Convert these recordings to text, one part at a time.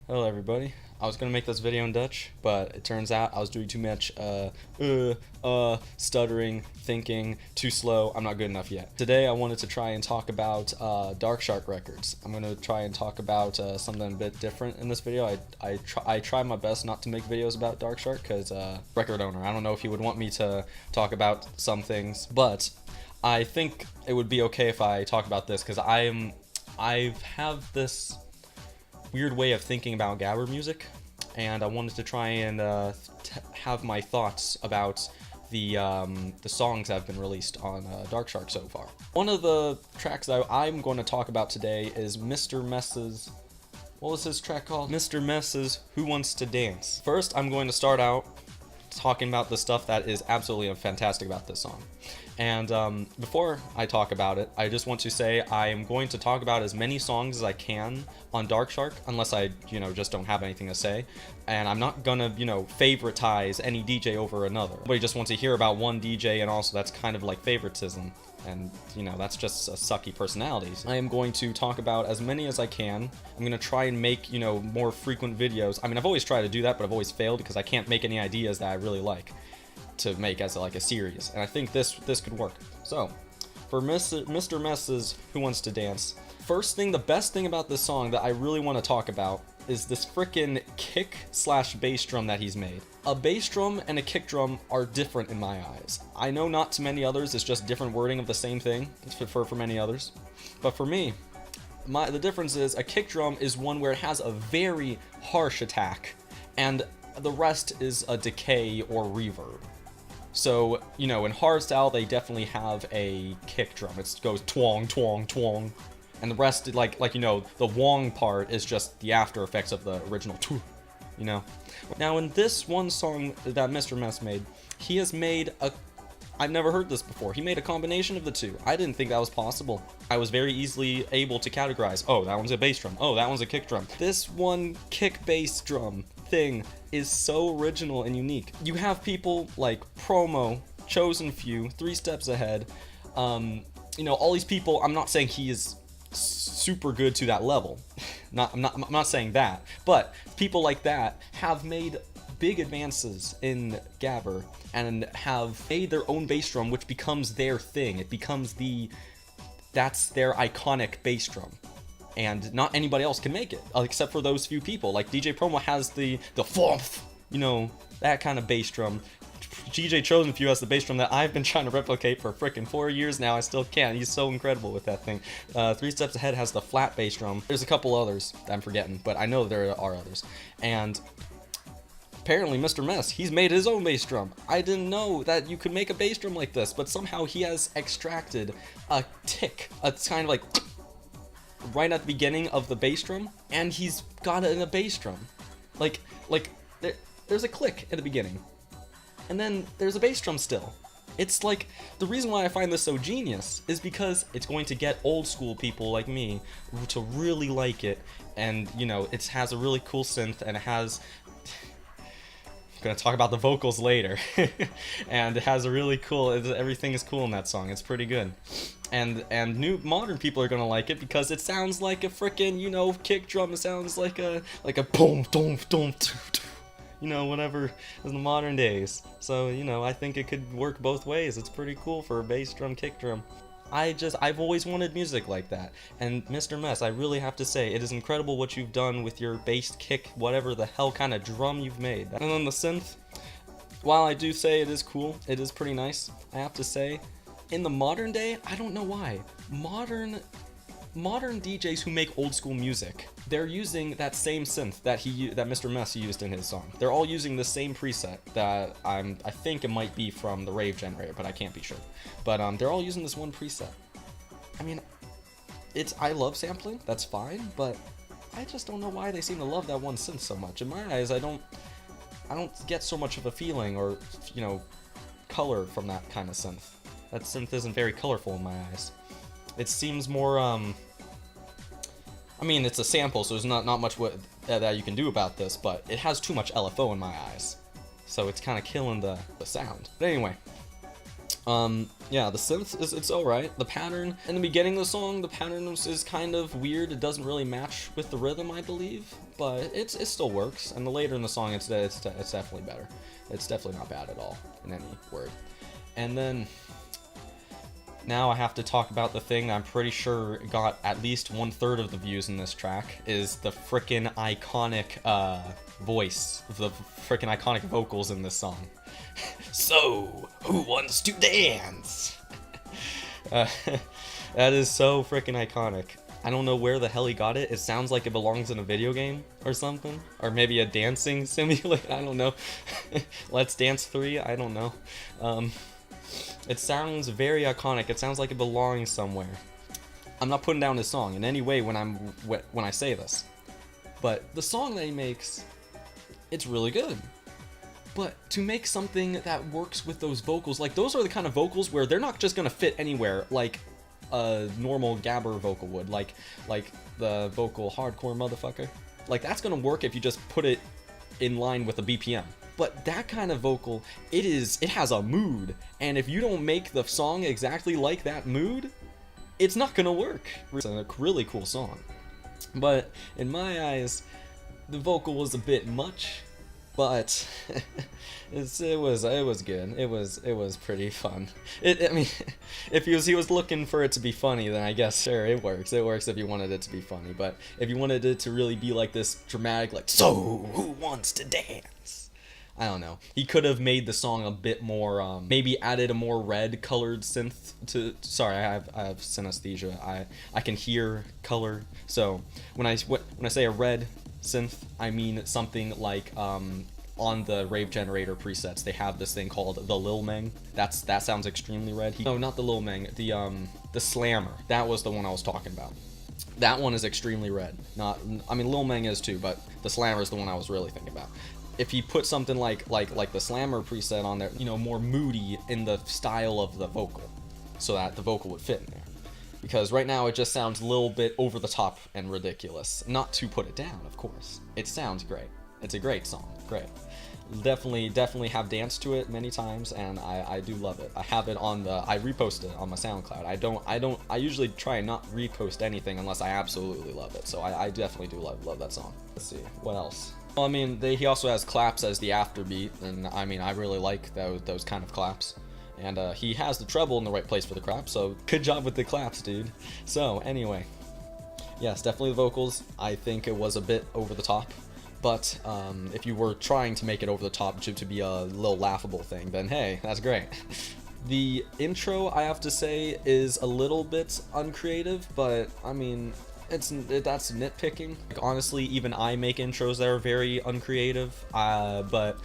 Hello everybody. I was gonna make this video in Dutch, but it turns out I was doing too much stuttering, thinking, too slow. I'm not good enough yet. Today I wanted to try and talk about DarkShark records. I'm gonna try and talk about something a bit different in this video. I try my best not to make videos about DarkShark because record owner. I don't know if he would want me to talk about some things, but I think it would be okay if I talk about this because I have this weird way of thinking about Gabba music, and I wanted to try and have my thoughts about the songs that have been released on DarkShark so far. One of the tracks that I'm going to talk about today is Mr. Mess's, what was his track called? Mr. Mess's Who Wants to Dance. First, I'm going to start out talking about the stuff that is absolutely fantastic about this song. And before I talk about it, I just want to say I am going to talk about as many songs as I can on DarkShark, unless I, just don't have anything to say. And I'm not gonna, favoritize any DJ over another. Everybody just wants to hear about one DJ, and also that's kind of like favoritism. And, that's just a sucky personalities. I am going to talk about as many as I can. I'm going to try and make, more frequent videos. I mean, I've always tried to do that, but I've always failed because I can't make any ideas that I really like to make as like a series. And I think this could work. So, for Mr. Mess's Who Wants to Dance, first thing, the best thing about this song that I really want to talk about is this frickin' kick/bass drum that he's made. A bass drum and a kick drum are different in my eyes. I know not to many others, it's just different wording of the same thing for many others. But for me, the difference is a kick drum is one where it has a very harsh attack, and the rest is a decay or reverb. So, in hardstyle, they definitely have a kick drum. It goes twang, twang, twang. And the rest, like the wong part is just the after effects of the original, Now, in this one song that Mr. Mess made, he has made I've never heard this before. He made a combination of the two. I didn't think that was possible. I was very easily able to categorize, oh, that one's a bass drum. Oh, that one's a kick drum. This one kick bass drum thing is so original and unique. You have people like Promo, Chosen Few, Three Steps Ahead, all these people. I'm not saying he is super good to that level. I'm not saying that, but people like that have made big advances in Gabba and have made their own bass drum, which becomes their thing. It becomes that's their iconic bass drum, and not anybody else can make it except for those few people. Like DJ Promo has the thwomp, that kind of bass drum. DJ Chosen Few has the bass drum that I've been trying to replicate for frickin' 4 years now. I still can't. He's so incredible with that thing. Three Steps Ahead has the flat bass drum. There's a couple others that I'm forgetting, but I know there are others. And apparently Mr. Mess, he's made his own bass drum. I didn't know that you could make a bass drum like this, but somehow he has extracted a tick. It's kind of like right at the beginning of the bass drum, and he's got it in a bass drum. Like there's a click at the beginning, and then there's a bass drum still. It's like, the reason why I find this so genius is because it's going to get old school people like me to really like it, and it has a really cool synth, and it has, I'm gonna talk about the vocals later, and it has a really cool, everything is cool in that song. It's pretty good. And new modern people are gonna like it because it sounds like a frickin', kick drum. It sounds like a boom, boom, boom, whatever in the modern days. So, I think it could work both ways. It's pretty cool for a bass drum, kick drum. I've always wanted music like that. And Mr. Mess, I really have to say, it is incredible what you've done with your bass, kick, whatever the hell kind of drum you've made. And then the synth, while I do say it is cool, it is pretty nice, I have to say, in the modern day, I don't know why, modern DJs who make old school music, they're using that same synth that Mr. Mess used in his song. They're all using the same preset that I think it might be from the Rave Generator, but I can't be sure. But they're all using this one preset. I mean, I love sampling, that's fine, but I just don't know why they seem to love that one synth so much. In my eyes, I don't get so much of a feeling or color from that kind of synth. That synth isn't very colorful in my eyes. It seems more, I mean, it's a sample, so there's not much that you can do about this, but it has too much LFO in my eyes. So it's kind of killing the sound. But anyway, Yeah, the synth it's alright. The pattern in the beginning of the song, the pattern is kind of weird. It doesn't really match with the rhythm, I believe, but it still works. And the later in the song, it's definitely better. It's definitely not bad at all in any word. And then now I have to talk about the thing that I'm pretty sure got at least 1/3 of the views in this track, is the frickin' iconic voice, the frickin' iconic vocals in this song. So, who wants to dance? That is so frickin' iconic. I don't know where the hell he got it. It sounds like it belongs in a video game or something. Or maybe a dancing simulator, I don't know. Let's Dance 3, I don't know. It sounds very iconic. It sounds like it belongs somewhere. I'm not putting down his song in any way when I say this. But the song that he makes, it's really good. But to make something that works with those vocals, like those are the kind of vocals where they're not just gonna fit anywhere like a normal Gabba vocal would, like the vocal hardcore motherfucker. Like that's gonna work if you just put it in line with a BPM. But that kind of vocal, it has a mood, and if you don't make the song exactly like that mood, it's not gonna work. It's a really cool song. But in my eyes, the vocal was a bit much. But it was good. It was pretty fun. I mean, if he was looking for it to be funny, then I guess sure it works. It works if you wanted it to be funny. But if you wanted it to really be like this dramatic, like so who wants to dance? I don't know. He could have made the song a bit more, maybe added a more red colored synth to. Sorry, I have synesthesia. I can hear color. So when I say a red synth, I mean something like on the Rave Generator presets, they have this thing called the Lil Meng. That sounds extremely red. No, not the Lil Meng, the Slammer. That was the one I was talking about. That one is extremely red. I mean Lil Meng is too, but the Slammer is the one I was really thinking about. If he put something like the Slammer preset on there, you know, more moody in the style of the vocal, so that the vocal would fit in there. Because right now it just sounds a little bit over the top and ridiculous. Not to put it down, of course. It sounds great. It's a great song. Great. Definitely have danced to it many times, and I do love it. I have it on I repost it on my SoundCloud. I usually try and not repost anything unless I absolutely love it. So I definitely do love that song. Let's see, what else? Well, I mean, he also has claps as the afterbeat, and I mean, I really like those kind of claps. And he has the treble in the right place for the clap, so good job with the claps, dude. So, anyway. Yes, definitely the vocals. I think it was a bit over the top. But if you were trying to make it over the top to be a little laughable thing, then hey, that's great. The intro, I have to say, is a little bit uncreative, but I mean, that's nitpicking. Like, honestly, even I make intros that are very uncreative, but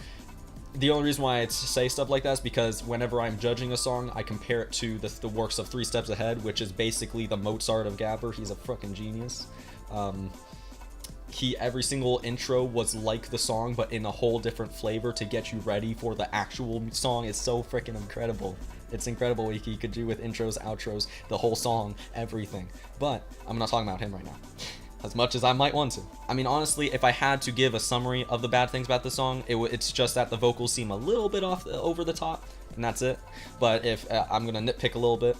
the only reason why I say stuff like that is because whenever I'm judging a song, I compare it to the works of 3 Steps Ahead, which is basically the Mozart of Gabba. He's a fucking genius. Every single intro was like the song, but in a whole different flavor to get you ready for the actual song. It's so freaking incredible. It's incredible what he could do with intros, outros, the whole song, everything. But I'm not talking about him right now. As much as I might want to. I mean, honestly, if I had to give a summary of the bad things about the song, it's just that the vocals seem a little bit over the top, and that's it. But if I'm gonna nitpick a little bit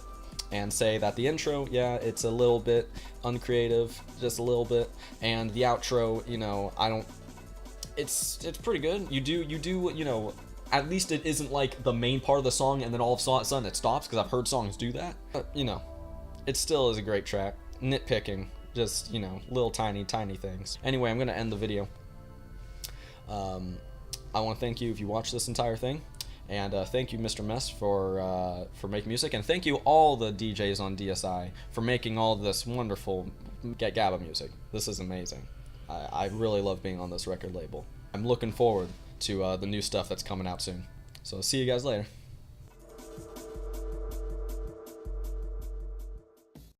and say that the intro, yeah, it's a little bit uncreative, just a little bit, and the outro, you know, it's pretty good. You do, you know, at least it isn't like the main part of the song and then all of a sudden it stops, because I've heard songs do that. But, you know, it still is a great track. Nitpicking. Just, you know, little tiny things. Anyway, I'm gonna end the video. I want to thank you if you watched this entire thing, and thank you, Mr. Mess, for making music, and thank you all the DJs on DSI for making all this wonderful Gabba music. This is amazing. I really love being on this record label. I'm looking forward to the new stuff that's coming out soon. So see you guys later.